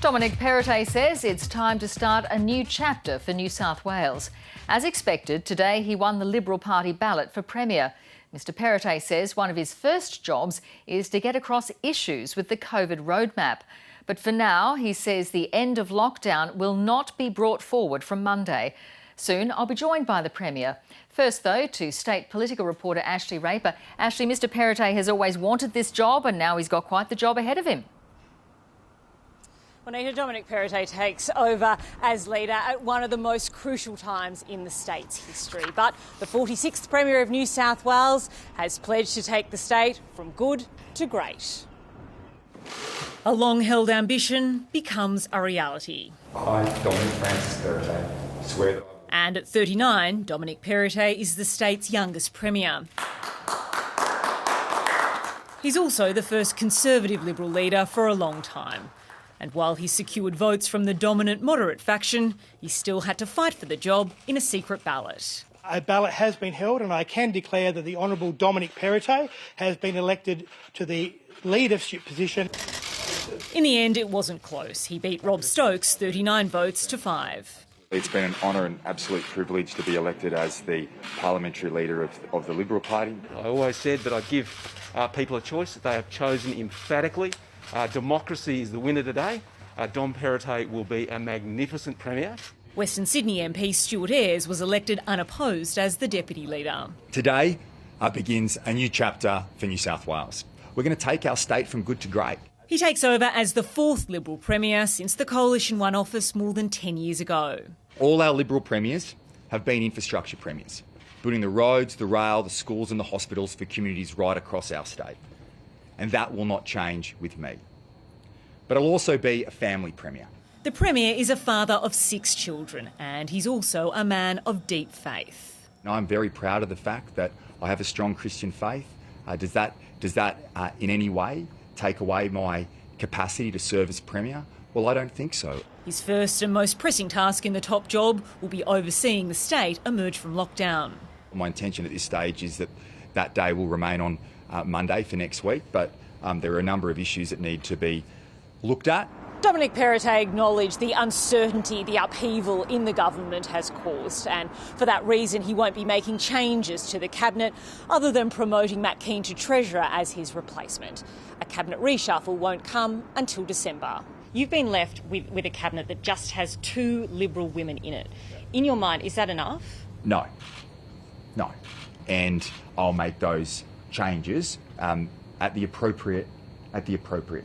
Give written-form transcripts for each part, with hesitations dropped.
Dominic Perrottet says it's time to start a new chapter for New South Wales. As expected, today he won the Liberal Party ballot for Premier. Mr Perrottet says one of his first jobs is to get across issues with the COVID roadmap. But for now, he says the end of lockdown will not be brought forward from Monday. Soon, I'll be joined by the Premier. First, though, to state political reporter Ashleigh Raper. Ashleigh, Mr Perrottet has always wanted this job and now he's got quite the job ahead of him. Well, Dominic Perrottet takes over as leader at one of the most crucial times in the state's history. But the 46th Premier of New South Wales has pledged to take the state from good to great. A long-held ambition becomes a reality. I, Dominic Francis Perrottet, swear that... And at 39, Dominic Perrottet is the state's youngest Premier. He's also the first Conservative Liberal leader for a long time. And while he secured votes from the dominant moderate faction, he still had to fight for the job in a secret ballot. A ballot has been held and I can declare that the Honourable Dominic Perrottet has been elected to the leadership position. In the end, it wasn't close. He beat Rob Stokes 39 votes to 5. It's been an honour and absolute privilege to be elected as the parliamentary leader of the Liberal Party. I always said that I'd give people a choice. They have chosen emphatically. Democracy is the winner today. Dom Perrottet will be a magnificent Premier. Western Sydney MP Stuart Ayres was elected unopposed as the Deputy Leader. Today begins a new chapter for New South Wales. We're going to take our state from good to great. He takes over as the fourth Liberal Premier since the Coalition won office more than 10 years ago. All our Liberal Premiers have been infrastructure Premiers, building the roads, the rail, the schools and the hospitals for communities right across our state. And that will not change with me. But I'll also be a family Premier. The Premier is a father of 6 children and he's also a man of deep faith. I'm very proud of the fact that I have a strong Christian faith. Does that in any way take away my capacity to serve as Premier? Well, I don't think so. His first and most pressing task in the top job will be overseeing the state emerge from lockdown. My intention at this stage is that that day will remain on Monday for next week, but there are a number of issues that need to be looked at. Dominic Perrottet acknowledged the uncertainty the upheaval in the government has caused, and for that reason he won't be making changes to the cabinet other than promoting Matt Kean to Treasurer as his replacement. A cabinet reshuffle won't come until December. You've been left with a cabinet that just has 2 Liberal women in it. In your mind, is that enough? No. And I'll make those changes at the appropriate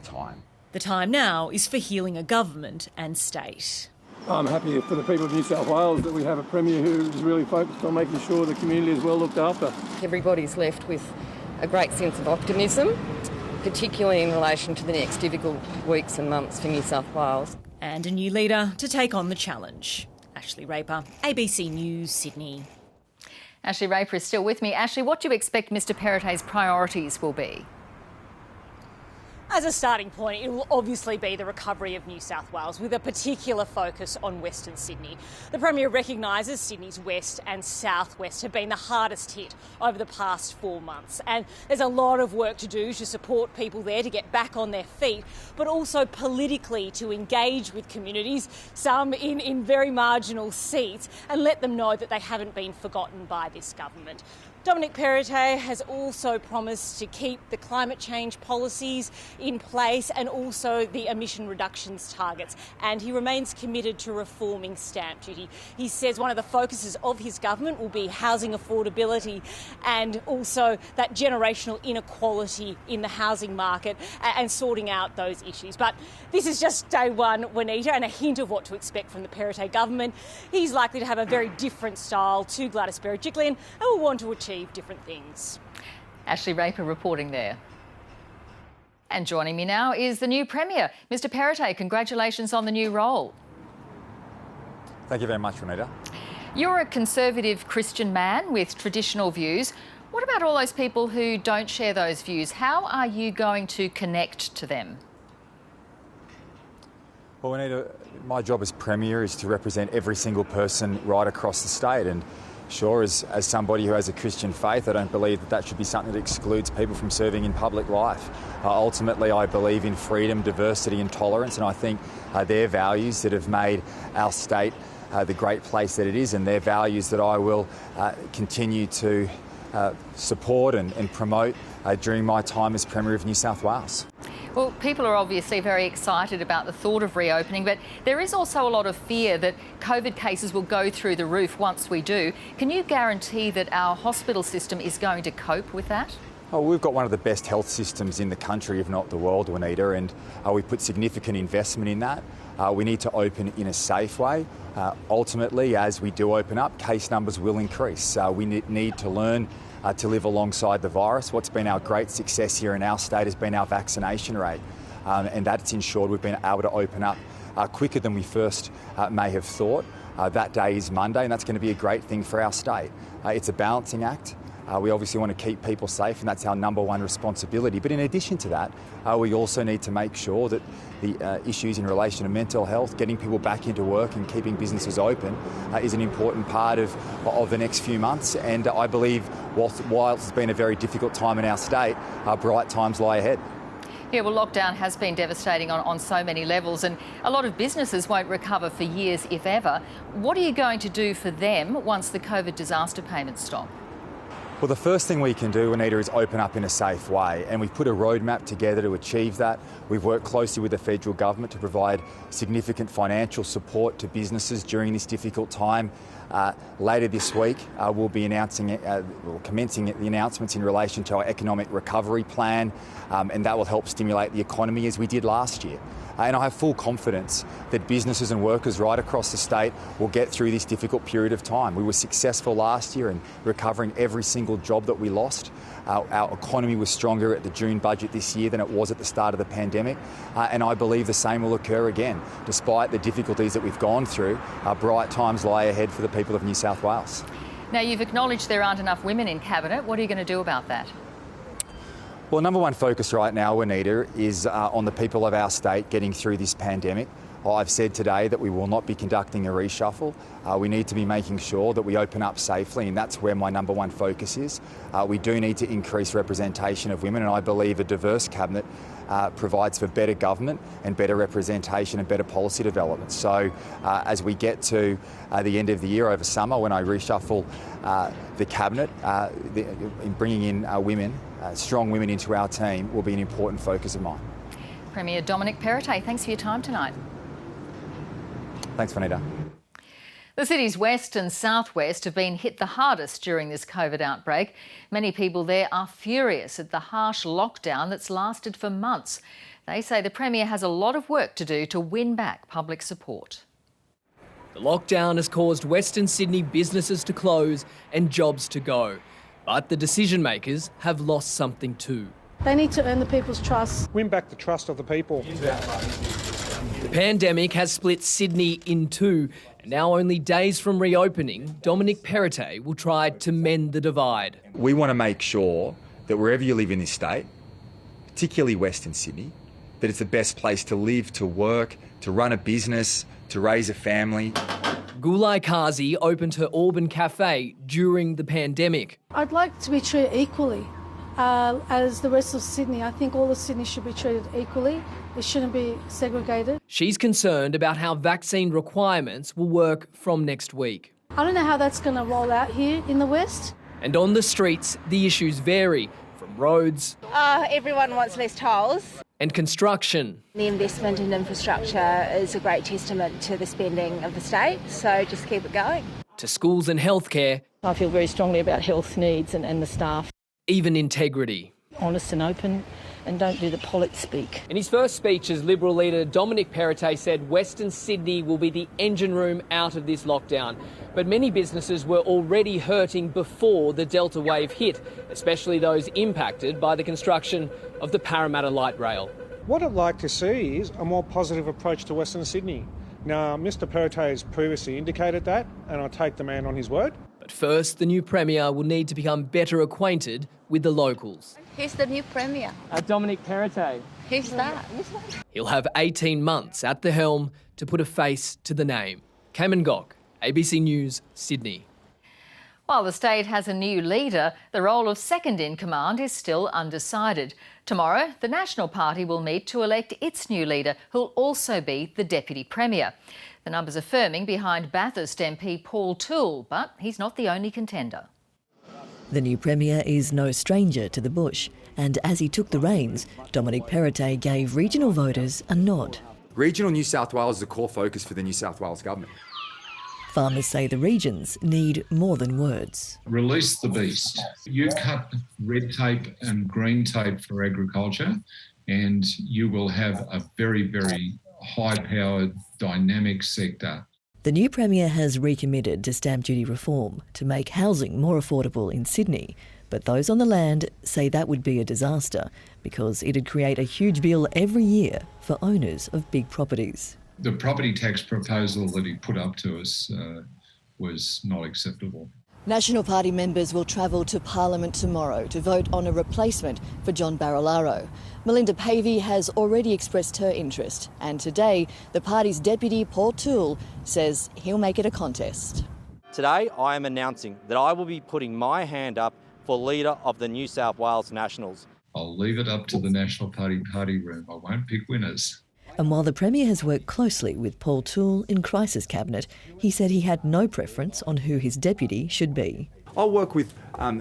time. The time now is for healing a government and state. I'm happy for the people of New South Wales that we have a Premier who is really focused on making sure the community is well looked after. Everybody's left with a great sense of optimism, particularly in relation to the next difficult weeks and months for New South Wales. And a new leader to take on the challenge. Ashleigh Raper, ABC News, Sydney. Ashleigh Raper is still with me. Ashleigh, what do you expect Mr Perrottet's priorities will be? As a starting point, it will obviously be the recovery of New South Wales, with a particular focus on Western Sydney. The Premier recognises Sydney's west and southwest have been the hardest hit over the past 4 months, and there's a lot of work to do to support people there to get back on their feet, but also politically to engage with communities, some in very marginal seats, and let them know that they haven't been forgotten by this government. Dominic Perrottet has also promised to keep the climate change policies in place and also the emission reductions targets, and he remains committed to reforming stamp duty. He says one of the focuses of his government will be housing affordability and also that generational inequality in the housing market and sorting out those issues. But this is just day one, Juanita, and a hint of what to expect from the Perrottet government. He's likely to have a very different style to Gladys Berejiklian and will want to achieve different things. Ashleigh Raper reporting there. And joining me now is the new Premier. Mr Perrottet, congratulations on the new role. Thank you very much, Juanita. You're a conservative Christian man with traditional views. What about all those people who don't share those views? How are you going to connect to them? Well, Juanita, my job as Premier is to represent every single person right across the state, and Sure, as somebody who has a Christian faith, I don't believe that should be something that excludes people from serving in public life. Ultimately, I believe in freedom, diversity and tolerance, and I think they're values that have made our state the great place that it is, and they're values that I will continue to support and promote during my time as Premier of New South Wales. Well, people are obviously very excited about the thought of reopening, but there is also a lot of fear that COVID cases will go through the roof once we do. Can you guarantee that our hospital system is going to cope with that? Oh, we've got one of the best health systems in the country, if not the world, Juanita, and we put significant investment in that. We need to open in a safe way. Ultimately, as we do open up, case numbers will increase. We need to learn to live alongside the virus. What's been our great success here in our state has been our vaccination rate, and that's ensured we've been able to open up quicker than we first may have thought. That day is Monday, and that's going to be a great thing for our state. It's a balancing act. We obviously want to keep people safe, and that's our number one responsibility. But in addition to that, we also need to make sure that the issues in relation to mental health, getting people back into work and keeping businesses open is an important part of the next few months. And I believe whilst it's been a very difficult time in our state, bright times lie ahead. Yeah, well, lockdown has been devastating on so many levels, and a lot of businesses won't recover for years, if ever. What are you going to do for them once the COVID disaster payments stop? Well, the first thing we can do, Anita, is open up in a safe way, and we've put a roadmap together to achieve that. We've worked closely with the federal government to provide significant financial support to businesses during this difficult time. Later this week, we'll be commencing the announcements in relation to our economic recovery plan, and that will help stimulate the economy as we did last year. And I have full confidence that businesses and workers right across the state will get through this difficult period of time. We were successful last year in recovering every single job that we lost. Our economy was stronger at the June budget this year than it was at the start of the pandemic. And I believe the same will occur again. Despite the difficulties that we've gone through, bright times lie ahead for the people of New South Wales. Now, you've acknowledged there aren't enough women in Cabinet. What are you going to do about that? Well, number one focus right now, Anita, is on the people of our state getting through this pandemic. I've said today that we will not be conducting a reshuffle. We need to be making sure that we open up safely, and that's where my number one focus is. We do need to increase representation of women, and I believe a diverse cabinet provides for better government and better representation and better policy development. So as we get to the end of the year over summer, when I reshuffle the cabinet, in bringing in women, strong women into our team will be an important focus of mine. Premier Dominic Perrottet, thanks for your time tonight. Thanks, Vanita. The city's west and southwest have been hit the hardest during this COVID outbreak. Many people there are furious at the harsh lockdown that's lasted for months. They say the Premier has a lot of work to do to win back public support. The lockdown has caused Western Sydney businesses to close and jobs to go. But the decision makers have lost something too. They need to earn the people's trust. Win back the trust of the people. The pandemic has split Sydney in two, and now only days from reopening, Dominic Perrottet will try to mend the divide. We want to make sure that wherever you live in this state, particularly Western Sydney, that it's the best place to live, to work, to run a business, to raise a family. Gulai Kazi opened her Auburn cafe during the pandemic. I'd like to be treated equally as the rest of Sydney. I think all of Sydney should be treated equally. It shouldn't be segregated. She's concerned about how vaccine requirements will work from next week. I don't know how that's going to roll out here in the West. And on the streets, the issues vary, from roads... everyone wants less tolls. ...and construction. The investment in infrastructure is a great testament to the spending of the state, so just keep it going. To schools and healthcare. I feel very strongly about health needs and the staff. Even integrity. Honest and open, and don't do the polit speak. In his first speech as Liberal leader, Dominic Perrottet said Western Sydney will be the engine room out of this lockdown. But many businesses were already hurting before the Delta wave hit, especially those impacted by the construction of the Parramatta Light Rail. What I'd like to see is a more positive approach to Western Sydney. Now, Mr Perrottet has previously indicated that, and I take the man on his word. But first, the new Premier will need to become better acquainted with the locals. Who's the new Premier? Dominic Perrottet. Who's that? He'll have 18 months at the helm to put a face to the name. Cayman Gok, ABC News, Sydney. While the state has a new leader, the role of second-in-command is still undecided. Tomorrow, the National Party will meet to elect its new leader, who'll also be the Deputy Premier. The numbers are firming behind Bathurst MP Paul Toole, but he's not the only contender. The new Premier is no stranger to the bush, and as he took the reins, Dominic Perrottet gave regional voters a nod. Regional New South Wales is a core focus for the New South Wales government. Farmers say the regions need more than words. Release the beast. You cut red tape and green tape for agriculture and you will have a very, very high-powered, dynamic sector. The new Premier has recommitted to stamp duty reform to make housing more affordable in Sydney. But those on the land say that would be a disaster because it'd create a huge bill every year for owners of big properties. The property tax proposal that he put up to us was not acceptable. National Party members will travel to Parliament tomorrow to vote on a replacement for John Barilaro. Melinda Pavey has already expressed her interest, and today the party's deputy, Paul Toole, says he'll make it a contest. Today I am announcing that I will be putting my hand up for leader of the New South Wales Nationals. I'll leave it up to the National Party room. I won't pick winners. And while the Premier has worked closely with Paul Toole in crisis cabinet, he said he had no preference on who his deputy should be. I'll work with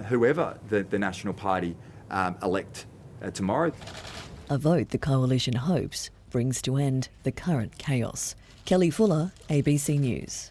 whoever the National Party elect tomorrow. A vote the coalition hopes brings to end the current chaos. Kelly Fuller, ABC News.